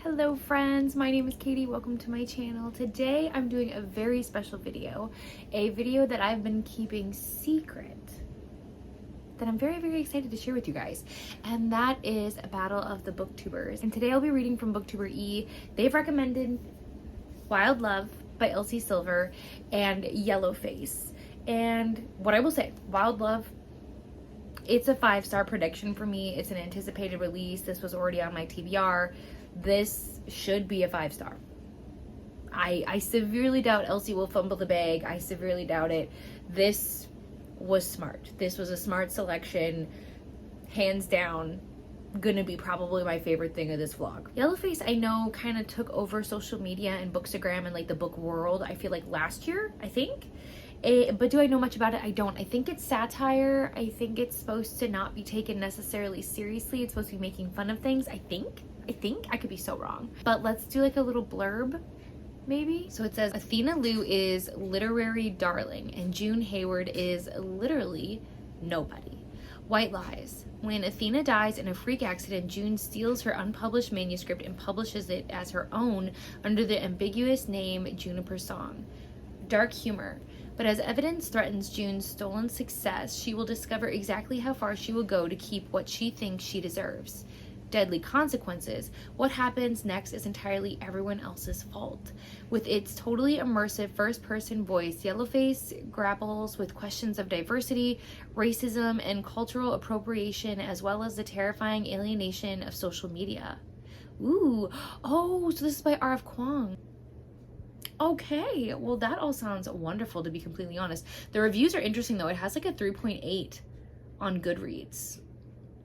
Hello friends, my name is Katie. Welcome to my channel. Today I'm doing a very special video, a video that I've been keeping secret that I'm very excited to share with you guys, and that is a battle of the booktubers. And today I'll be reading from booktuber E. They've recommended Wild Love by Elsie Silver and Yellowface. And what I will say, Wild Love, it's a 5-star prediction for me. It's an anticipated release. This was already on my TBR. This should be a 5-star. I severely doubt Elsie will fumble the bag. I severely doubt it. This was smart. This was a smart selection. Hands down, gonna be probably my favorite thing of this vlog. Yellowface, I know, kind of took over social media and Bookstagram and like the book world, I feel like last year, I think. But do I know much about it? I don't. I think it's satire. I think it's supposed to not be taken necessarily seriously. It's supposed to be making fun of things, I think. I could be so wrong. But let's do like a little blurb, maybe. So it says, Athena Liu is literary darling and June Hayward is literally nobody. White lies. When Athena dies in a freak accident, June steals her unpublished manuscript and publishes it as her own under the ambiguous name Juniper Song. Dark humor. But as evidence threatens June's stolen success, she will discover exactly how far she will go to keep what she thinks she deserves. Deadly consequences. What happens next is entirely everyone else's fault. With its totally immersive first-person voice, Yellowface grapples with questions of diversity, racism, and cultural appropriation, as well as the terrifying alienation of social media. Ooh, oh, so this is by R.F. Kuang. Okay, well that all sounds wonderful, to be completely honest. The reviews are interesting though. It has like a 3.8 on Goodreads.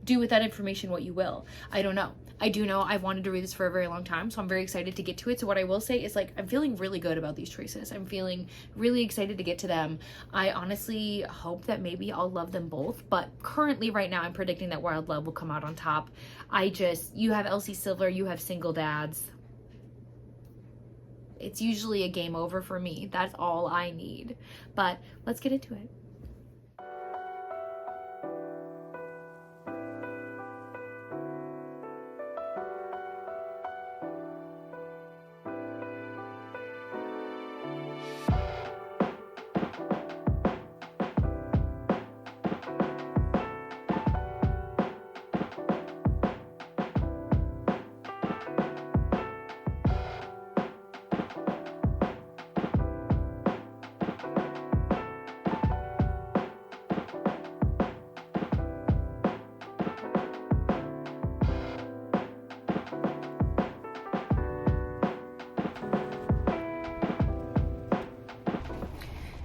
Do with that information what you will. I don't know. I do know I've wanted to read this for a very long time, so I'm very excited to get to it. So what I will say is, like, I'm feeling really good about these choices. I'm feeling really excited to get to them. I honestly hope that maybe I'll love them both, but currently right now I'm predicting that Wild Love will come out on top. You have Elsie Silver, you have single dads. It's usually a game over for me. That's all I need. But let's get into it.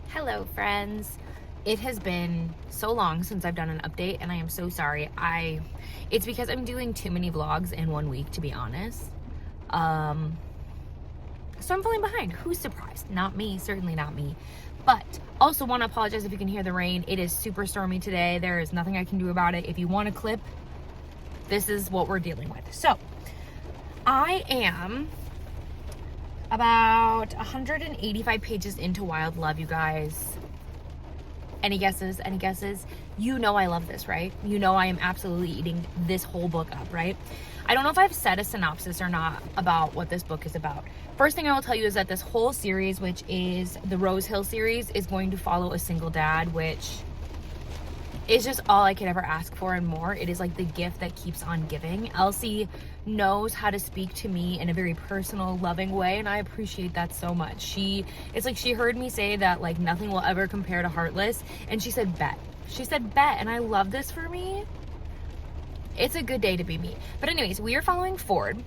Hello friends. It has been so long since I've done an update and I am so sorry. It's because I'm doing too many vlogs in one week, to be honest. So I'm falling behind. Who's surprised? Not me, certainly not me. But also want to apologize if you can hear the rain. It is super stormy today. There is nothing I can do about it. If you want a clip, this is what we're dealing with. So I am about 185 pages into Wild Love, you guys. Any guesses? Any guesses? You know I love this, right? You know I am absolutely eating this whole book up, right? I don't know if I've said a synopsis or not about what this book is about. First thing I will tell you is that this whole series, which is the Rose Hill series, is going to follow a single dad, which is just all I could ever ask for and more. It is like the gift that keeps on giving. Elsie knows how to speak to me in a very personal, loving way, and I appreciate that so much. It's like she heard me say that like nothing will ever compare to Heartless, and she said bet. She said bet, and I love this for me. It's a good day to be me. But anyways, we are following Ford,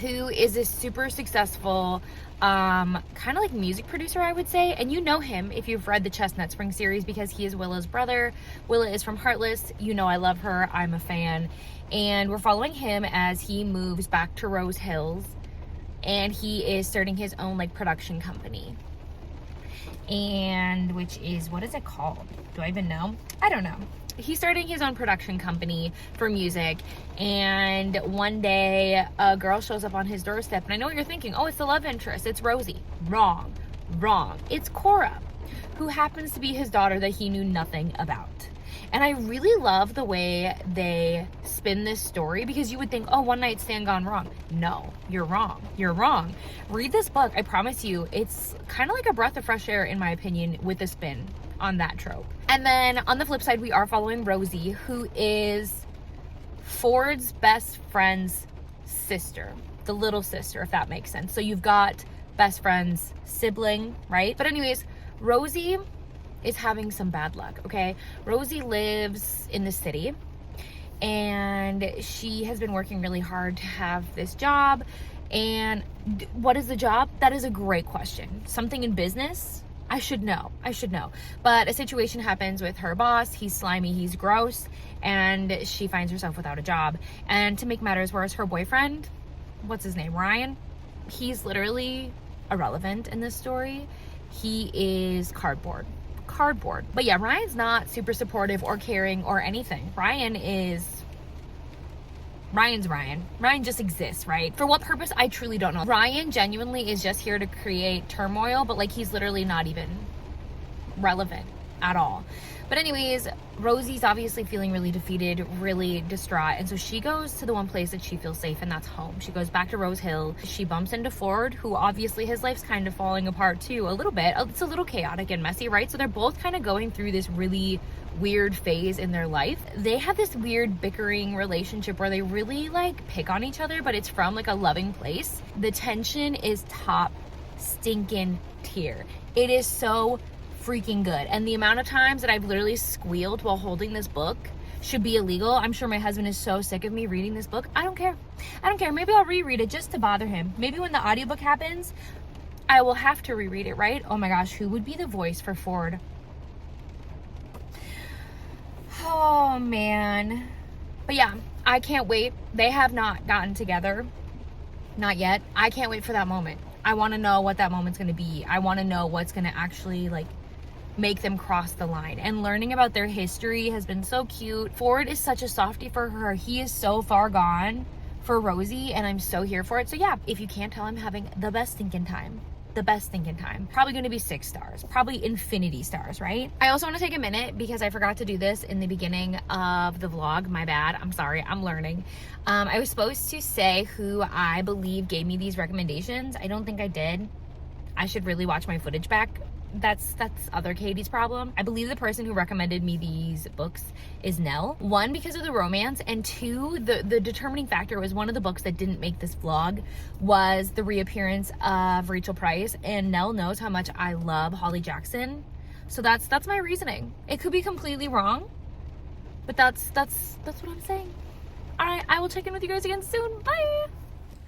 who is this super successful kind of like music producer, I would say. And you know him if you've read the Chestnut Spring series, because he is Willow's brother. Willa is from Heartless. You know I love her. I'm a fan. And we're following him as he moves back to Rose Hills, and he is starting his own like production company. And which is, what is it called? Do I even know? I don't know. He's starting his own production company for music, and one day a girl shows up on his doorstep, and I know what you're thinking. Oh, it's the love interest. It's Rosie. Wrong. It's Cora, who happens to be his daughter that he knew nothing about. And I really love the way they spin this story, because you would think, oh, one night stand gone wrong. No, you're wrong. You're wrong. Read this book. I promise you, it's kind of like a breath of fresh air, in my opinion, with a spin on that trope. And then on the flip side, we are following Rosie, who is Ford's best friend's sister, the little sister, if that makes sense. So you've got best friend's sibling, right? But anyways, Rosie is having some bad luck, okay? Rosie lives in the city, and she has been working really hard to have this job. And what is the job? That is a great question. Something in business? I should know. But a situation happens with her boss. He's slimy, he's gross, and she finds herself without a job. And to make matters worse, her boyfriend, what's his name, Ryan? He's literally irrelevant in this story. He is cardboard. But yeah, Ryan's not super supportive or caring or anything. Ryan's Ryan. Ryan just exists, right? For what purpose, I truly don't know. Ryan genuinely is just here to create turmoil, but like, he's literally not even relevant at all. But anyways, Rosie's obviously feeling really defeated, really distraught. And so she goes to the one place that she feels safe, and that's home. She goes back to Rose Hill. She bumps into Ford, who obviously his life's kind of falling apart too, a little bit. It's a little chaotic and messy, right? So they're both kind of going through this really weird phase in their life. They have this weird bickering relationship where they really like pick on each other, but it's from like a loving place. The tension is top stinking tier. It is so freaking good. And the amount of times that I've literally squealed while holding this book should be illegal. I'm sure my husband is so sick of me reading this book. I don't care. Maybe I'll reread it just to bother him. Maybe when the audiobook happens, I will have to reread it, right? Oh my gosh, who would be the voice for Ford? Oh man. But yeah, I can't wait. They have not gotten together. Not yet. I can't wait for that moment. I want to know what that moment's going to be. I want to know what's going to actually like make them cross the line. And learning about their history has been so cute. Ford is such a softie for her. He is so far gone for Rosie, and I'm so here for it. So yeah, if you can't tell, I'm having the best thinking time. Probably going to be 6 stars, probably infinity stars, right? I also want to take a minute because I forgot to do this in the beginning of the vlog. My bad. I'm sorry. I'm learning. I was supposed to say who I believe gave me these recommendations. I don't think I did. I should really watch my footage back. That's other Katie's problem. I believe the person who recommended me these books is Nell. 1, because of the romance, and 2, the determining factor was one of the books that didn't make this vlog was the reappearance of Rachel Price, and Nell knows how much I love Holly Jackson. So that's my reasoning. It could be completely wrong, but that's what I'm saying. All right, I will check in with you guys again soon. Bye.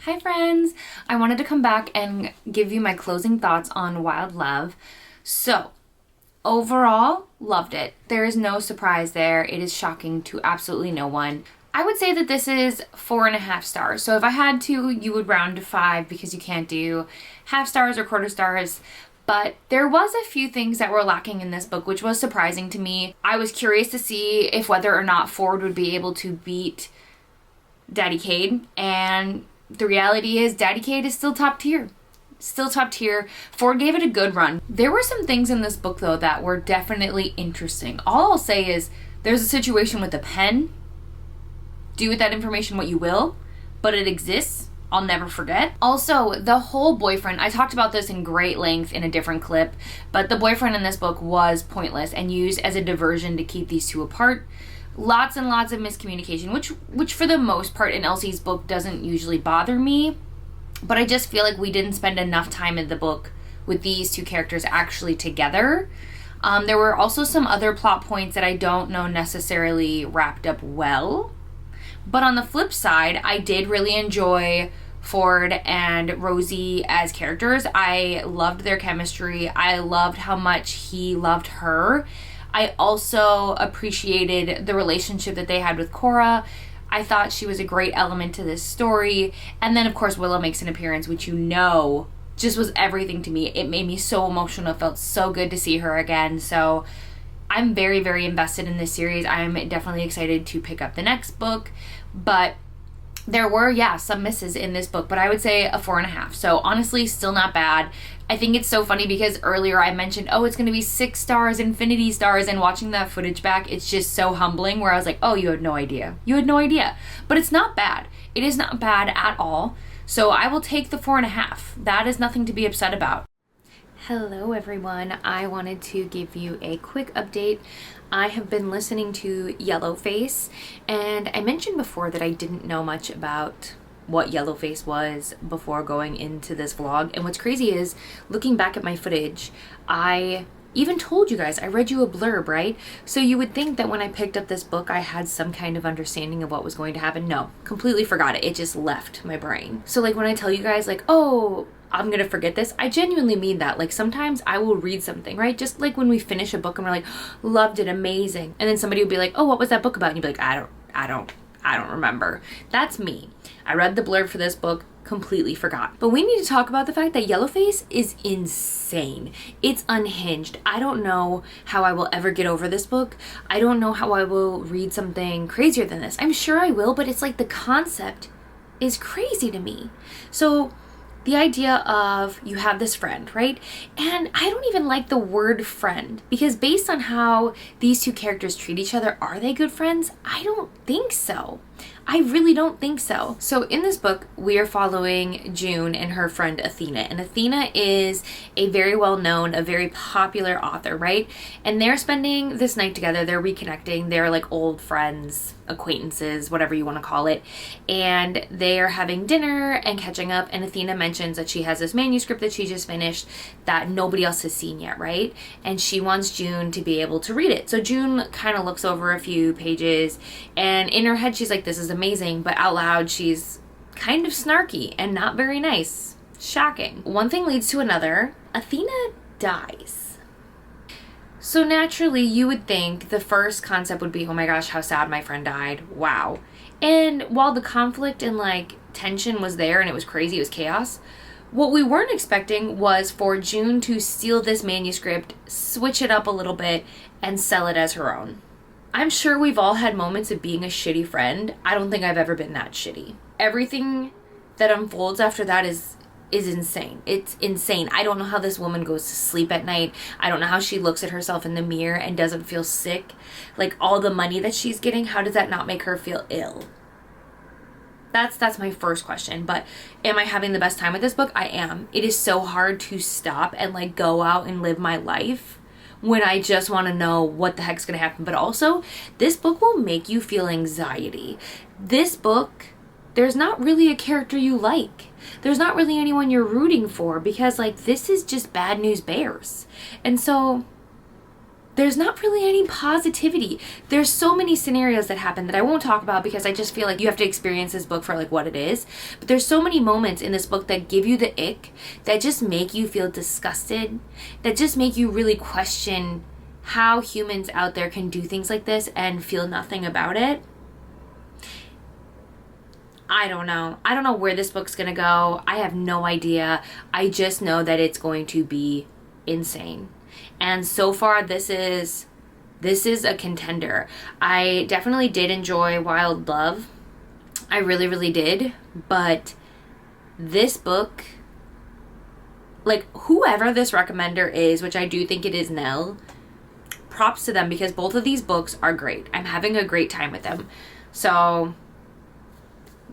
Hi friends. I wanted to come back and give you my closing thoughts on Wild Love. So, overall, loved it. There is no surprise there. It is shocking to absolutely no one. I would say that this is 4.5 stars. So if I had to, you would round to 5 because you can't do half stars or quarter stars. But there was a few things that were lacking in this book, which was surprising to me. I was curious to see if whether or not Ford would be able to beat Daddy Cade, and the reality is Daddy Cade is still top tier. Ford gave it a good run. There were some things in this book though that were definitely interesting. All I'll say is there's a situation with a pen. Do with that information what you will, but it exists. I'll never forget. Also, the whole boyfriend, I talked about this in great length in a different clip, but the boyfriend in this book was pointless and used as a diversion to keep these two apart. Lots and lots of miscommunication, which for the most part in Elsie's book doesn't usually bother me. But I just feel like we didn't spend enough time in the book with these two characters actually together. There were also some other plot points that I don't know necessarily wrapped up well. But on the flip side, I did really enjoy Ford and Rosie as characters. I loved their chemistry. I loved how much he loved her. I also appreciated the relationship that they had with Cora. I thought she was a great element to this story. And then, of course, Willow makes an appearance, which just was everything to me. It made me so emotional. It felt so good to see her again. So I'm very, very invested in this series. I'm definitely excited to pick up the next book. But There were, yeah, some misses in this book, but I would say a 4.5. So honestly, still not bad. I think it's so funny because earlier I mentioned, oh, it's going to be 6 stars, infinity stars, and watching that footage back, it's just so humbling where I was like, oh, you had no idea. You had no idea. But it's not bad. It is not bad at all. So I will take the 4.5. That is nothing to be upset about. Hello everyone, I wanted to give you a quick update. I have been listening to Yellowface, and I mentioned before that I didn't know much about what Yellowface was before going into this vlog. And what's crazy is, looking back at my footage, I even told you guys, I read you a blurb, right? So you would think that when I picked up this book, I had some kind of understanding of what was going to happen. No, completely forgot it. It just left my brain. So like when I tell you guys like, oh, I'm gonna forget this, I genuinely mean that. Like sometimes I will read something, right? Just like when we finish a book and we're like, loved it, amazing. And then somebody will be like, oh, what was that book about? And you'd be like, I don't remember. That's me. I read the blurb for this book, completely forgot. But we need to talk about the fact that Yellowface is insane. It's unhinged. I don't know how I will ever get over this book. I don't know how I will read something crazier than this. I'm sure I will, but it's like the concept is crazy to me. So the idea of you have this friend, right? And I don't even like the word friend, because based on how these two characters treat each other, are they good friends? I don't think so. I really don't think so. So in this book, we are following June and her friend Athena. And Athena is a very well-known, a very popular author, right? And they're spending this night together. They're reconnecting. They're like old friends, acquaintances, whatever you want to call it. And they are having dinner and catching up. And Athena mentions that she has this manuscript that she just finished that nobody else has seen yet, right? And she wants June to be able to read it. So June kind of looks over a few pages, and in her head, she's like, this is amazing, but out loud, she's kind of snarky and not very nice. Shocking. One thing leads to another. Athena dies. So naturally, you would think the first concept would be, oh my gosh, how sad my friend died. Wow. And while the conflict and like tension was there and it was crazy, it was chaos, what we weren't expecting was for June to steal this manuscript, switch it up a little bit, and sell it as her own. I'm sure we've all had moments of being a shitty friend. I don't think I've ever been that shitty. Everything that unfolds after that is insane. It's insane. I don't know how this woman goes to sleep at night. I don't know how she looks at herself in the mirror and doesn't feel sick. Like all the money that she's getting, how does that not make her feel ill? That's my first question. But am I having the best time with this book? I am. It is so hard to stop and like go out and live my life when I just want to know what the heck's going to happen. But also, this book will make you feel anxiety. This book, there's not really a character you like. There's not really anyone you're rooting for, because like this is just bad news bears. And so there's not really any positivity. There's so many scenarios that happen that I won't talk about because I just feel like you have to experience this book for like what it is. But there's so many moments in this book that give you the ick, that just make you feel disgusted, that just make you really question how humans out there can do things like this and feel nothing about it. I don't know. I don't know where this book's gonna go. I have no idea. I just know that it's going to be insane. And so far, this is a contender. I definitely did enjoy Wild Love. I really, really did. But this book, like whoever this recommender is, which I do think it is Nell, props to them, because both of these books are great. I'm having a great time with them. So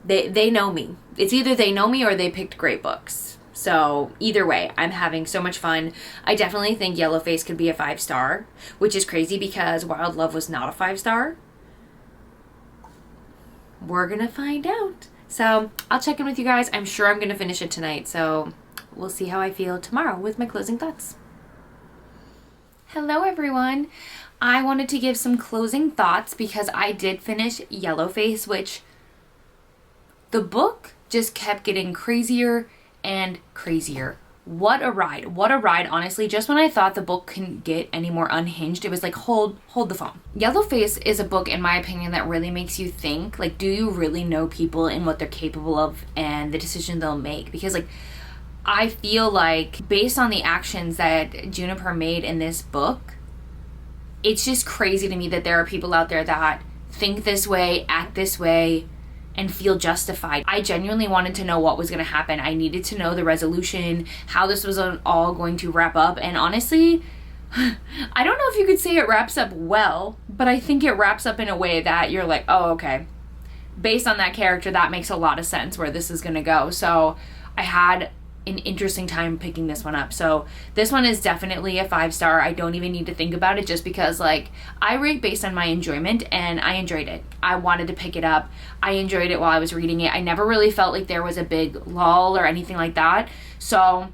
they know me. It's either they know me or they picked great books. So either way, I'm having so much fun. I definitely think Yellowface could be a 5-star, which is crazy because Wild Love was not a 5-star. We're gonna find out. So I'll check in with you guys. I'm sure I'm gonna finish it tonight. So we'll see how I feel tomorrow with my closing thoughts. Hello everyone. I wanted to give some closing thoughts because I did finish Yellowface, which the book just kept getting crazier and crazier. What a ride. What a ride, honestly. Just when I thought the book couldn't get any more unhinged, it was like, hold the phone. Yellowface is a book, in my opinion, that really makes you think, like, do you really know people and what they're capable of and the decision they'll make? Because, like, I feel like based on the actions that Juniper made in this book, it's just crazy to me that there are people out there that think this way, act this way, and feel justified. I genuinely wanted to know what was going to happen. I needed to know the resolution, how this was all going to wrap up. And honestly, I don't know if you could say it wraps up well, but I think it wraps up in a way that you're like, oh, okay. Based on that character, that makes a lot of sense where this is going to go. So I had an interesting time picking this one up. So this one is definitely a 5-star. I don't even need to think about it, just because like I rate based on my enjoyment, and I enjoyed it. I wanted to pick it up. I enjoyed it while I was reading it. I never really felt like there was a big lull or anything like that. So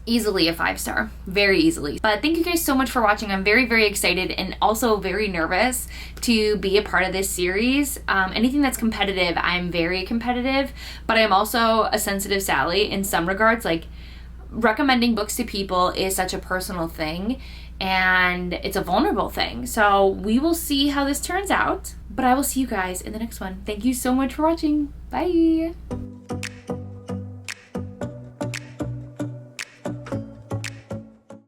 easily a 5-star, very easily. But thank you guys so much for watching. I'm very, very excited and also very nervous to be a part of this series. Anything that's competitive, I'm very competitive, but I'm also a sensitive Sally in some regards. Like, recommending books to people is such a personal thing, and it's a vulnerable thing. So we will see how this turns out, but I will see you guys in the next one. Thank you so much for watching. Bye.